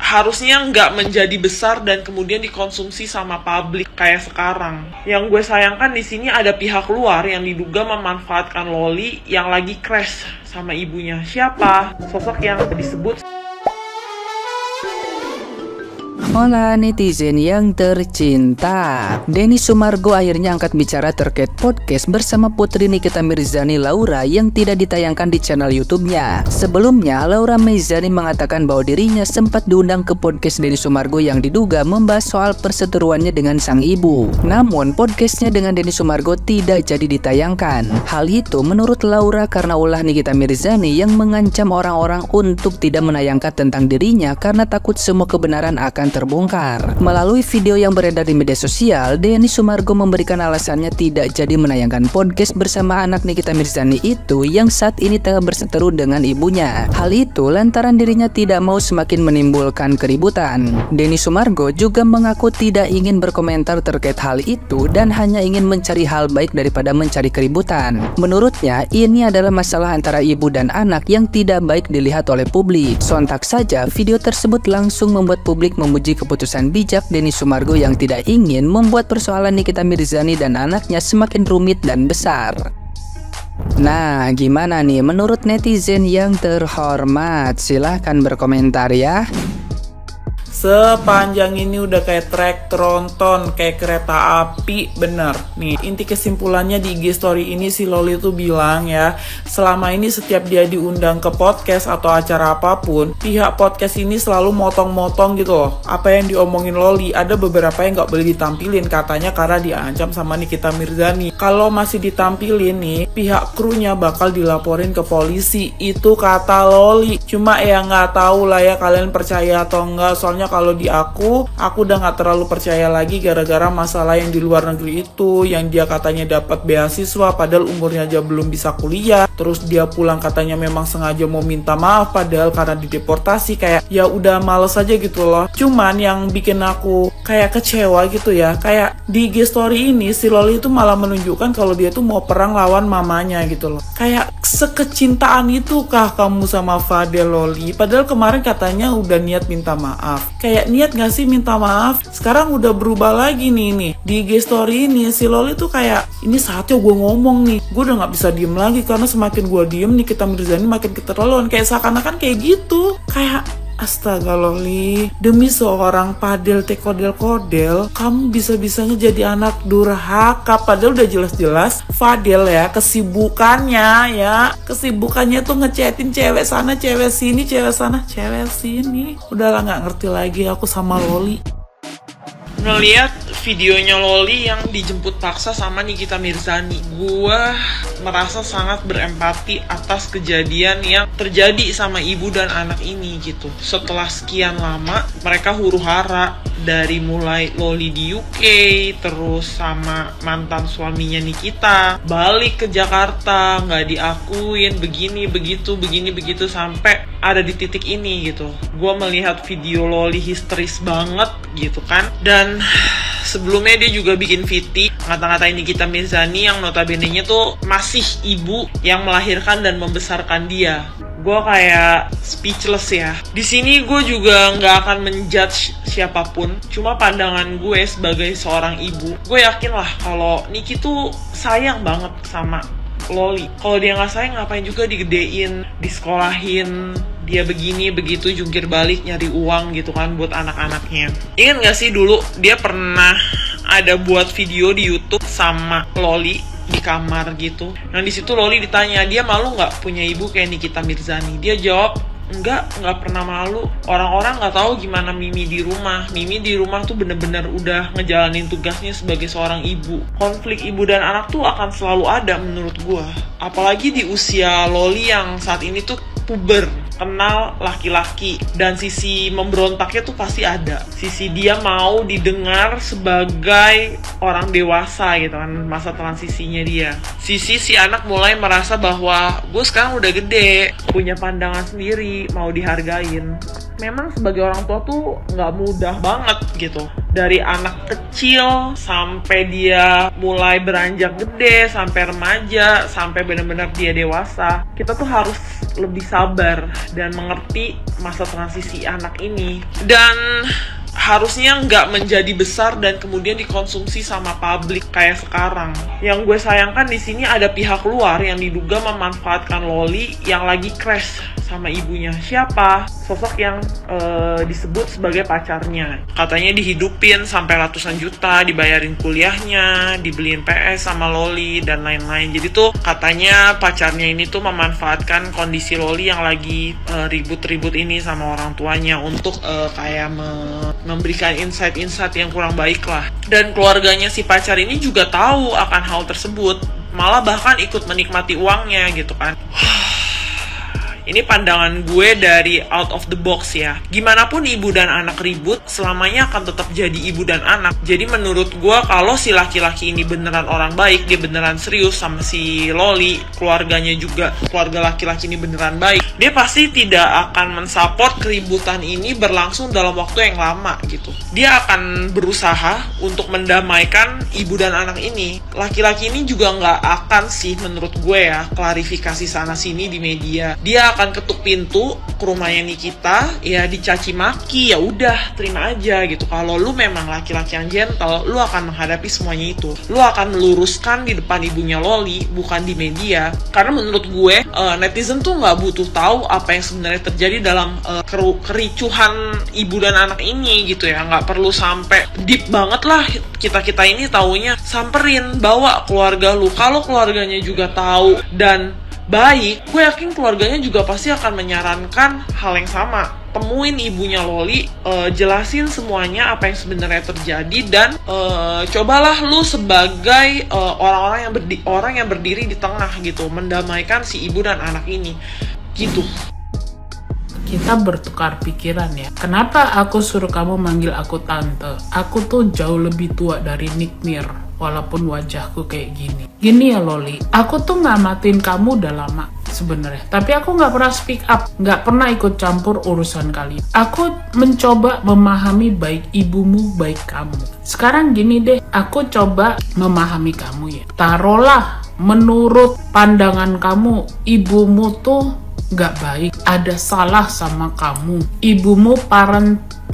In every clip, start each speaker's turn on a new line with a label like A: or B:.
A: harusnya nggak menjadi besar dan kemudian dikonsumsi sama publik kayak sekarang. Yang gue sayangkan di sini ada pihak luar yang diduga memanfaatkan Loli yang lagi crash sama ibunya. Siapa sosok yang disebut?
B: Hola netizen yang tercinta, Denny Sumargo akhirnya angkat bicara terkait podcast bersama Putri Nikita Mirzani Laura yang tidak ditayangkan di channel YouTube-nya. Sebelumnya, Laura Mirzani mengatakan bahwa dirinya sempat diundang ke podcast Denny Sumargo yang diduga membahas soal perseteruannya dengan sang ibu. Namun, podcastnya dengan Denny Sumargo tidak jadi ditayangkan. Hal itu menurut Laura karena ulah Nikita Mirzani yang mengancam orang-orang untuk tidak menayangkan tentang dirinya karena takut semua kebenaran akan terbongkar. Melalui video yang beredar di media sosial, Denny Sumargo memberikan alasannya tidak jadi menayangkan podcast bersama anak Nikita Mirzani itu yang saat ini tengah berseteru dengan ibunya. Hal itu lantaran dirinya tidak mau semakin menimbulkan keributan. Denny Sumargo juga mengaku tidak ingin berkomentar terkait hal itu dan hanya ingin mencari hal baik daripada mencari keributan. Menurutnya, ini adalah masalah antara ibu dan anak yang tidak baik dilihat oleh publik. Sontak saja, video tersebut langsung membuat publik memuji keputusan bijak Denny Sumargo yang tidak ingin membuat persoalan Nikita Mirzani dan anaknya semakin rumit dan besar. Nah, gimana nih menurut netizen yang terhormat? Silahkan berkomentar ya.
C: Sepanjang ini udah kayak trek tronton, kayak kereta api, bener. Nih, inti kesimpulannya di IG story ini si Loli tuh bilang ya, selama ini setiap dia diundang ke podcast atau acara apapun, pihak podcast ini selalu motong-motong gitu loh. Apa yang diomongin Loli, ada beberapa yang gak boleh ditampilin katanya karena diancam sama Nikita Mirzani. Kalau masih ditampilin nih, pihak krunya bakal dilaporin ke polisi. Itu kata Loli. Cuma ya nggak tahu lah ya kalian percaya atau enggak, soalnya kalau di aku udah nggak terlalu percaya lagi gara-gara masalah yang di luar negeri itu, yang dia katanya dapat beasiswa padahal umurnya aja belum bisa kuliah, terus dia pulang katanya memang sengaja mau minta maaf padahal karena dideportasi. Kayak ya udah males aja gitu loh. Cuman yang bikin aku kayak kecewa gitu ya, kayak di IG story ini si Loli itu malah menunjukkan kalau dia tuh mau perang lawan mamanya gitu loh. Kayak sekecintaan itu kah kamu sama Fadel, Loli? Padahal kemarin katanya udah niat minta maaf. Kayak niat gak sih minta maaf? Sekarang udah berubah lagi nih. Di IG story ini si Loli tuh kayak, ini saatnya gue ngomong nih. Gue udah gak bisa diem lagi karena semakin gue diem Nikita Mirzani makin keterlaluan. Kayak seakan-akan kayak gitu. Kayak astaga Loli, demi seorang Padel Kodel, kamu bisa-bisanya jadi anak durhaka. Padahal udah jelas-jelas Fadel ya, kesibukannya tuh ngechatin cewek sana, cewek sini, cewek sana, cewek sini. Udahlah gak ngerti lagi aku sama Loli.
A: Ngeliat videonya Loli yang dijemput paksa sama Nikita Mirzani, gue merasa sangat berempati atas kejadian yang terjadi sama ibu dan anak ini gitu. Setelah sekian lama mereka huru-hara, dari mulai Loli di UK, terus sama mantan suaminya Nikita, balik ke Jakarta, nggak diakuin, begini begitu sampai ada di titik ini gitu. Gue melihat video Loli histeris banget gitu kan. Dan sebelumnya dia juga bikin VT ngata-ngatain Nikita Mirzani yang notabene-nya tuh masih ibu yang melahirkan dan membesarkan dia. Gue kayak speechless ya. Di sini gue juga nggak akan menjudge siapapun. Cuma pandangan gue sebagai seorang ibu, gue yakin lah kalau Niki tuh sayang banget sama Loli. Kalau dia nggak sayang, ngapain juga digedein, disekolahin, dia begini begitu jungkir balik nyari uang gitu kan buat anak-anaknya. Ingat nggak sih dulu dia pernah ada buat video di YouTube sama Loli di kamar gitu. Nah di situ Loli ditanya, dia malu nggak punya ibu kayak Nikita Mirzani? Dia jawab, nggak pernah malu. Orang-orang nggak tahu gimana Mimi di rumah. Mimi di rumah tuh bener-bener udah ngejalanin tugasnya sebagai seorang ibu. Konflik ibu dan anak tuh akan selalu ada menurut gua. Apalagi di usia Loli yang saat ini tuh puber, kenal laki-laki, dan sisi memberontaknya tuh pasti ada. Sisi dia mau didengar sebagai orang dewasa gitu kan, masa transisinya dia. Sisi si anak mulai merasa bahwa gue sekarang udah gede, punya pandangan sendiri, mau dihargain. Memang sebagai orang tua tuh nggak mudah banget gitu. Dari anak kecil sampai dia mulai beranjak gede, sampai remaja, sampai benar-benar dia dewasa. Kita tuh harus lebih sabar dan mengerti masa transisi anak ini, dan harusnya nggak menjadi besar dan kemudian dikonsumsi sama publik kayak sekarang. Yang gue sayangkan di sini ada pihak luar yang diduga memanfaatkan Loli yang lagi crash sama ibunya. Siapa? Sosok yang disebut sebagai pacarnya. Katanya dihidupin sampai ratusan juta, dibayarin kuliahnya, dibeliin PS sama Loli dan lain-lain. Jadi tuh katanya pacarnya ini tuh memanfaatkan kondisi Loli yang lagi ribut-ribut ini sama orang tuanya untuk kayak memberikan insight-insight yang kurang baik lah. Dan keluarganya si pacar ini juga tahu akan hal tersebut, malah bahkan ikut menikmati uangnya gitu kan. Ini pandangan gue dari out of the box ya. Gimana pun ibu dan anak ribut, selamanya akan tetap jadi ibu dan anak. Jadi menurut gue kalau si laki-laki ini beneran orang baik, dia beneran serius sama si Loli, keluarganya juga, keluarga laki-laki ini beneran baik, dia pasti tidak akan mensupport keributan ini berlangsung dalam waktu yang lama gitu. Dia akan berusaha untuk mendamaikan ibu dan anak ini. Laki-laki ini juga nggak akan sih menurut gue ya klarifikasi sana-sini di media. Dia akan ketuk pintu ke rumahnya Nikita, ya dicaci maki, ya udah terima aja gitu. Kalau lu memang laki-laki yang gentle, lu akan menghadapi semuanya itu. Lu akan meluruskan di depan ibunya Loli, bukan di media. Karena menurut gue netizen tuh nggak butuh tahu apa yang sebenarnya terjadi dalam kericuhan ibu dan anak ini gitu ya. Nggak perlu sampai deep banget lah. Kita ini taunya samperin, bawa keluarga lu. Kalau keluarganya juga tahu dan baik, gue yakin keluarganya juga pasti akan menyarankan hal yang sama. Temuin ibunya Loli, jelasin semuanya apa yang sebenarnya terjadi, dan cobalah lu sebagai orang yang berdiri di tengah gitu, mendamaikan si ibu dan anak ini gitu.
C: Kita bertukar pikiran ya. Kenapa aku suruh kamu manggil aku tante? Aku tuh jauh lebih tua dari Nikmir, walaupun wajahku kayak gini. Gini ya Loli, aku tuh ngamatin kamu udah lama sebenarnya, tapi aku nggak pernah speak up, nggak pernah ikut campur urusan kalian. Aku mencoba memahami baik ibumu, baik kamu. Sekarang gini deh, aku coba memahami kamu ya. Taruhlah menurut pandangan kamu, ibumu tuh nggak baik, ada salah sama kamu, ibumu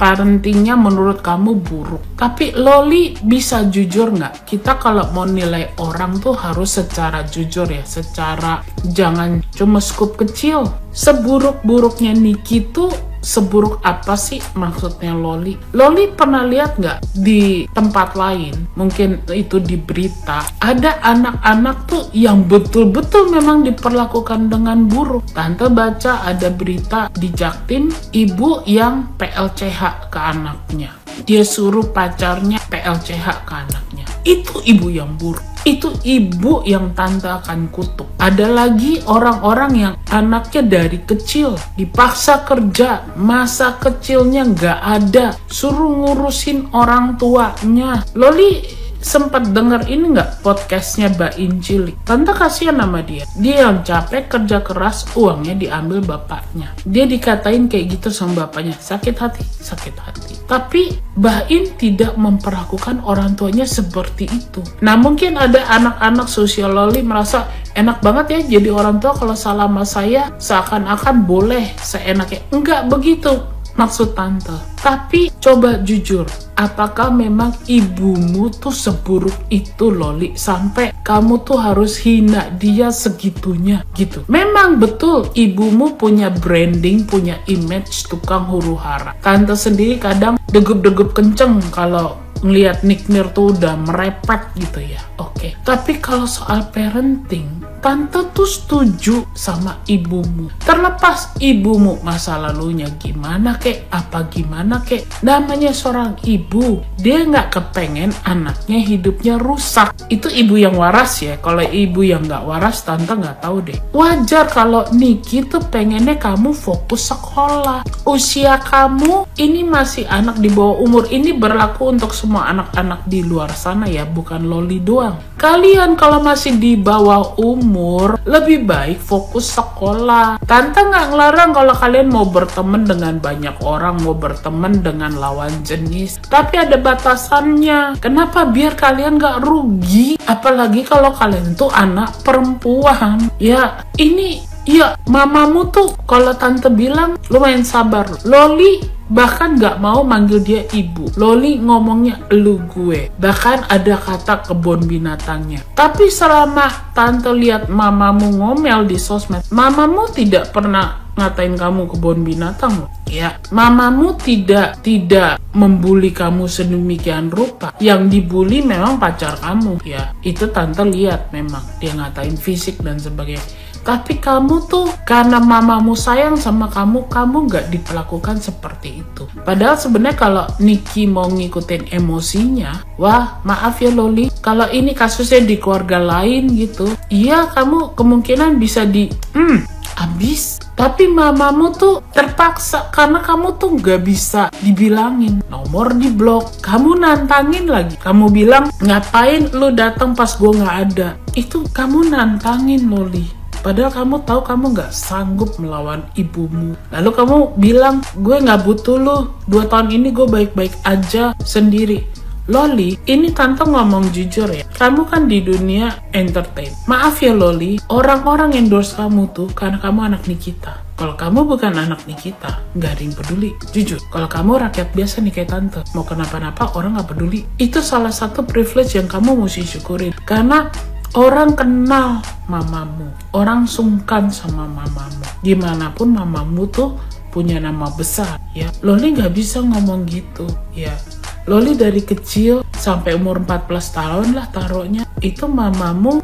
C: parentingnya menurut kamu buruk. Tapi Loli bisa jujur nggak? Kita kalau mau nilai orang tuh harus secara jujur ya, secara jangan cuma scoop kecil. Seburuk-buruknya Niki tuh seburuk apa sih maksudnya Loli? Loli pernah lihat nggak di tempat lain, mungkin itu di berita, ada anak-anak tuh yang betul-betul memang diperlakukan dengan buruk. Tante baca ada berita di Jaktim, ibu yang PLCH ke anaknya. Dia suruh pacarnya PLCH ke anaknya. Itu ibu yang buruk. Itu ibu yang tante akan kutuk. Ada lagi orang-orang yang anaknya dari kecil dipaksa kerja, masa kecilnya nggak ada, suruh ngurusin orang tuanya. Loli sempat denger ini nggak podcastnya Mbak Injili? Tante kasihan sama dia. Dia yang capek kerja keras, uangnya diambil bapaknya. Dia dikatain kayak gitu sama bapaknya. Sakit hati, sakit hati. Tapi Mbak In tidak memperlakukan orang tuanya seperti itu. Nah mungkin ada anak-anak sosial Loli merasa enak banget ya jadi orang tua, kalau salah sama saya seakan-akan boleh seenaknya. Enggak begitu maksud tante. Tapi coba jujur, apakah memang ibumu tuh seburuk itu Loli sampai kamu tuh harus hina dia segitunya gitu? Memang betul ibumu punya branding, punya image tukang huru hara. Tante sendiri kadang degup-degup kenceng kalau ngelihat Nikmir tuh udah merepet gitu ya. Oke. Tapi kalau soal parenting, tante tuh setuju sama ibumu. Terlepas ibumu masa lalunya gimana kek, apa gimana kek, namanya seorang ibu, dia nggak kepengen anaknya hidupnya rusak. Itu ibu yang waras ya. Kalau ibu yang nggak waras, tante nggak tahu deh. Wajar kalau Niki tuh pengennya kamu fokus sekolah. Usia kamu ini masih anak di bawah umur. Ini berlaku untuk semua anak-anak di luar sana ya, bukan Loli doang. Kalian kalau masih di bawah umur, lebih baik fokus sekolah. Tante nggak ngelarang kalau kalian mau berteman dengan banyak orang, mau berteman dengan lawan jenis. Tapi ada batasannya. Kenapa? Biar kalian nggak rugi. Apalagi kalau kalian tuh anak perempuan. Ya, ini Iya, mamamu tuh kalau tante bilang lumayan sabar. Loli bahkan gak mau manggil dia ibu. Loli ngomongnya elu gue. Bahkan ada kata kebun binatangnya. Tapi selama tante lihat mamamu ngomel di sosmed, mamamu tidak pernah ngatain kamu kebun binatang loh. Ya, mamamu tidak membuli kamu sedemikian rupa. Yang dibully memang pacar kamu. Ya, itu tante lihat memang dia ngatain fisik dan sebagainya. Tapi kamu tuh karena mamamu sayang sama kamu gak diperlakukan seperti itu. Padahal sebenarnya kalau Niki mau ngikutin emosinya, wah maaf ya Loli, kalau ini kasusnya di keluarga lain gitu, iya kamu kemungkinan bisa abis. Tapi mamamu tuh terpaksa karena kamu tuh gak bisa dibilangin, nomor di blok, kamu nantangin lagi, kamu bilang ngapain lu datang pas gue gak ada. Itu kamu nantangin Loli. Padahal kamu tahu kamu gak sanggup melawan ibumu. Lalu kamu bilang, gue gak butuh lu. 2 tahun ini gue baik-baik aja sendiri. Loli, ini tante ngomong jujur ya. Kamu kan di dunia entertain. Maaf ya Loli, orang-orang endorse kamu tuh karena kamu anak Nikita. Kalau kamu bukan anak Nikita, gak ada yang peduli. Jujur, kalau kamu rakyat biasa nih kayak tante, mau kenapa-napa orang gak peduli. Itu salah satu privilege yang kamu mesti syukurin. Karena orang kenal mamamu, orang sungkan sama mamamu. Gimanapun mamamu tuh punya nama besar, ya. Loli gak bisa ngomong gitu, ya. Loli dari kecil sampai umur 14 tahun lah taruhnya, itu mamamu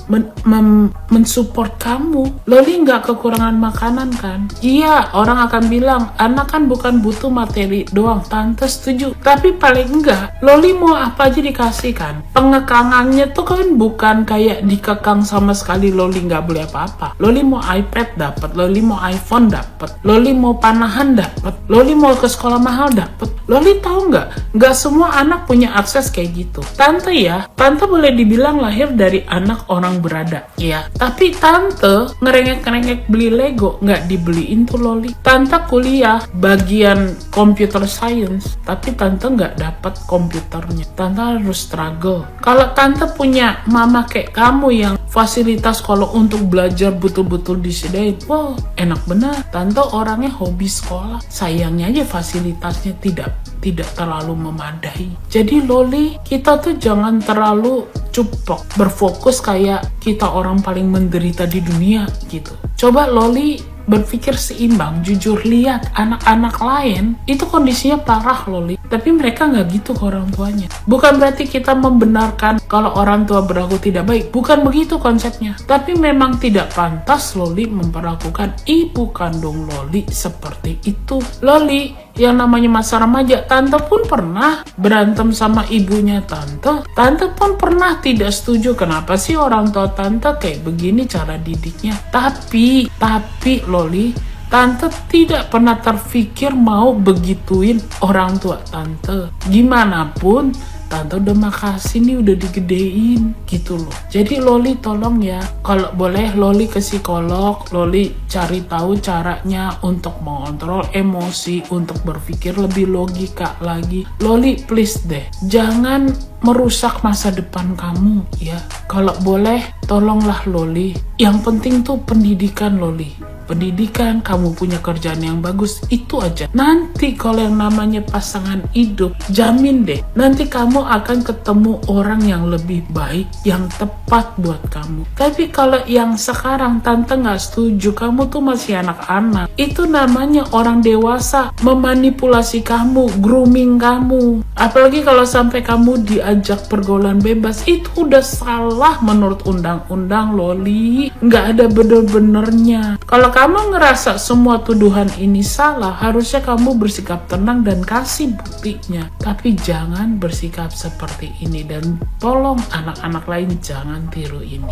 C: mensupport kamu. Loli nggak kekurangan makanan kan? Iya, orang akan bilang anak kan bukan butuh materi doang. Tante setuju, tapi paling enggak Loli mau apa aja dikasih kan. Pengekangannya tuh kan bukan kayak dikekang sama sekali. Loli nggak boleh apa-apa. Loli mau iPad dapat, Loli mau iPhone dapat, Loli mau panahan dapat, Loli mau ke sekolah mahal dapat. Loli tahu nggak semua anak punya akses kayak gitu. Tante boleh dibilang lahir dari anak orang berada, ya. Tapi tante ngerengek-ngerengek beli Lego, nggak dibeliin tuh Loli. Tante kuliah bagian computer science, tapi tante nggak dapat komputernya. Tante harus struggle. Kalau tante punya mama kayak kamu yang fasilitas kalau untuk belajar betul-betul disediain, wow, enak benar. Tante orangnya hobi sekolah, sayangnya aja fasilitasnya tidak terlalu memadai. Jadi Loli, kita tuh jangan terlalu cupok, berfokus kayak kita orang paling menderita di dunia gitu. Coba Loli berpikir seimbang, jujur lihat anak-anak lain itu kondisinya parah Loli, tapi mereka nggak gitu ke orang tuanya. Bukan berarti kita membenarkan kalau orang tua berlaku tidak baik, bukan begitu konsepnya. Tapi memang tidak pantas Loli memperlakukan ibu kandung Loli seperti itu. Loli, yang namanya masa remaja, tante pun pernah berantem sama ibunya tante. Tante pun pernah tidak setuju kenapa sih orang tua tante kayak begini cara didiknya. Tapi Loli, tante tidak pernah terfikir mau begituin orang tua tante. Gimana pun tante udah makasih nih udah digedein gitu loh. Jadi Loli tolong ya, kalau boleh Loli ke psikolog, Loli cari tahu caranya untuk mengontrol emosi, untuk berpikir lebih logika lagi. Loli please deh, jangan merusak masa depan kamu ya. Kalau boleh tolonglah Loli. Yang penting tuh pendidikan Loli. Pendidikan, kamu punya kerjaan yang bagus, itu aja. Nanti kalau yang namanya pasangan hidup, jamin deh, nanti kamu akan ketemu orang yang lebih baik, yang tepat buat kamu. Tapi kalau yang sekarang tante nggak setuju, kamu tuh masih anak-anak, itu namanya orang dewasa memanipulasi kamu, grooming kamu. Apalagi kalau sampai kamu diajak pergaulan bebas, itu udah salah menurut undang-undang Loli. Nggak ada bener-benernya. Kalau kamu ngerasa semua tuduhan ini salah, harusnya kamu bersikap tenang dan kasih buktinya. Tapi jangan bersikap seperti ini, dan tolong anak-anak lain jangan tiru ini.